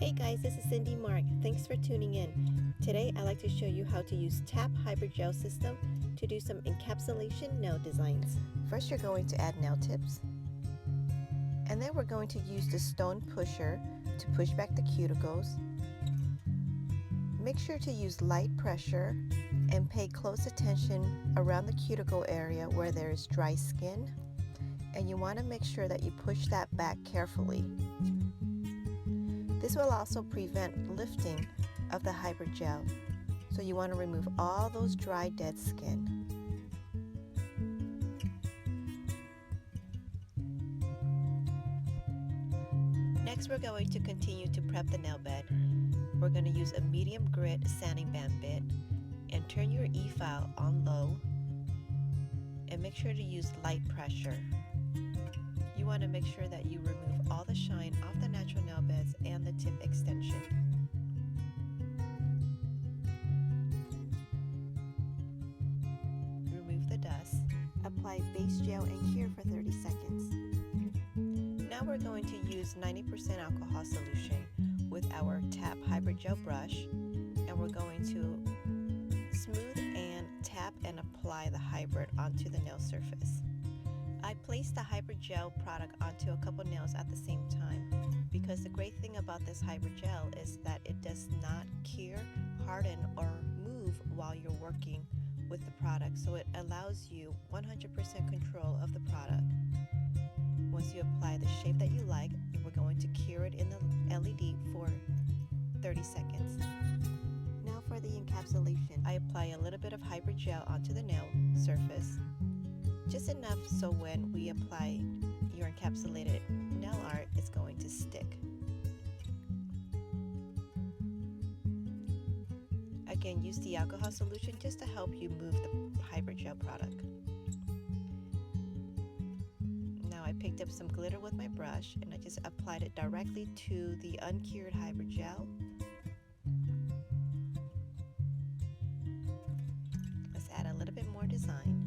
Hey guys, this is Sindy.mark. Thanks for tuning in. Today I'd like to show you how to use T.A.P hybrid gel system to do some encapsulation nail designs. First you're going to add nail tips, and then we're going to use the stone pusher to push back the cuticles. Make sure to use light pressure and pay close attention around the cuticle area where there is dry skin, and you want to make sure that you push that back carefully. This will also prevent lifting of the hybrid gel, so you want to remove all those dry dead skin. Next we're going to continue to prep the nail bed. We're going to use a medium grit sanding band bit and turn your E-file on low and make sure to use light pressure. You want to make sure that you remove all the shine off the natural nail beds and the tip extension. Remove the dust. Apply base gel and cure for 30 seconds. Now we're going to use 90% alcohol solution with our T.A.P hybrid gel brush, and we're going to smooth and tap and apply the hybrid onto the nail surface. I placed the hybrid gel product onto a couple nails at the same time because the great thing about this hybrid gel is that it does not cure, harden, or move while you're working with the product, so it allows you 100% control of the product. Once you apply the shape that you like, we're going to cure it in the LED for 30 seconds. Now for the encapsulation, I apply a little bit of hybrid gel onto the nail surface. Just enough so when we apply your encapsulated nail art, it's going to stick. Again, use the alcohol solution just to help you move the hybrid gel product. Now I picked up some glitter with my brush and I just applied it directly to the uncured hybrid gel. Let's add a little bit more design.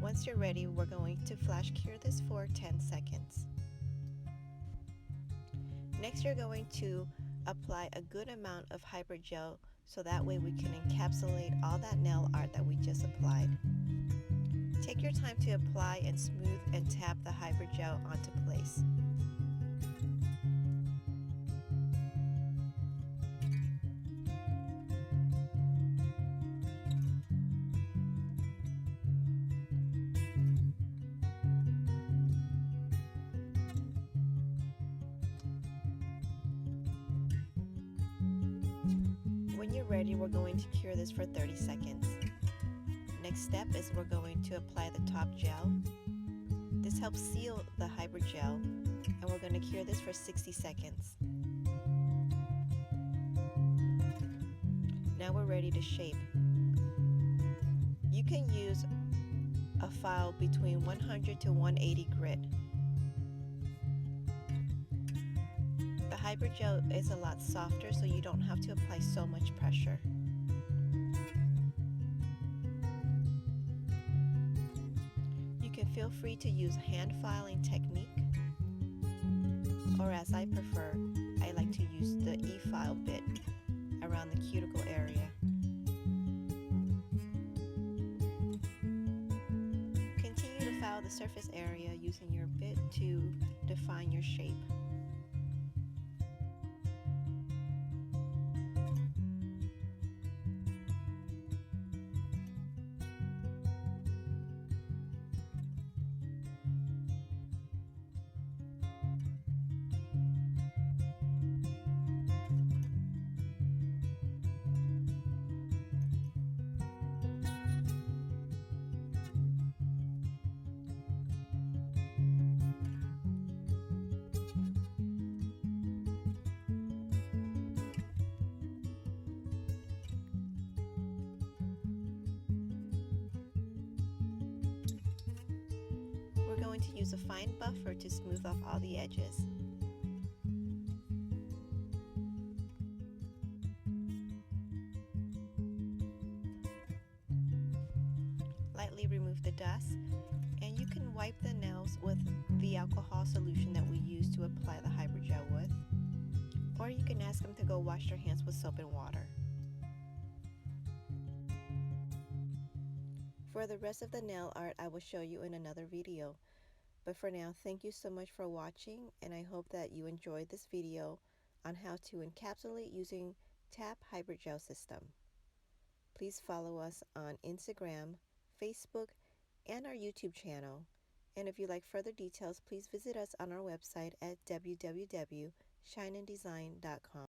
Once you're ready, we're going to flash cure this for 10 seconds. Next, you're going to apply a good amount of hybrid gel so that way we can encapsulate all that nail art that we just applied. Take your time to apply and smooth and tap the hybrid gel onto place. When you're ready, we're going to cure this for 30 seconds. Next step is we're going to apply the top gel. This helps seal the hybrid gel, and we're going to cure this for 60 seconds. Now we're ready to shape. You can use a file between 100 to 180 grit. The hybrid gel is a lot softer, so you don't have to apply so much pressure. You can feel free to use hand filing technique, or as I prefer, I like to use the E-file bit around the cuticle area. Continue to file the surface area using your bit to define your shape. We're going to use a fine buffer to smooth off all the edges. Lightly remove the dust, and you can wipe the nails with the alcohol solution that we use to apply the hybrid gel. go wash their hands with soap and water. For the rest of the nail art, I will show you in another video. But for now, thank you so much for watching, and I hope that you enjoyed this video on how to encapsulate using T.A.P Hybrid Gel System. Please follow us on Instagram, Facebook, and our YouTube channel. And if you'd like further details, please visit us on our website at www.shineanddesign.com.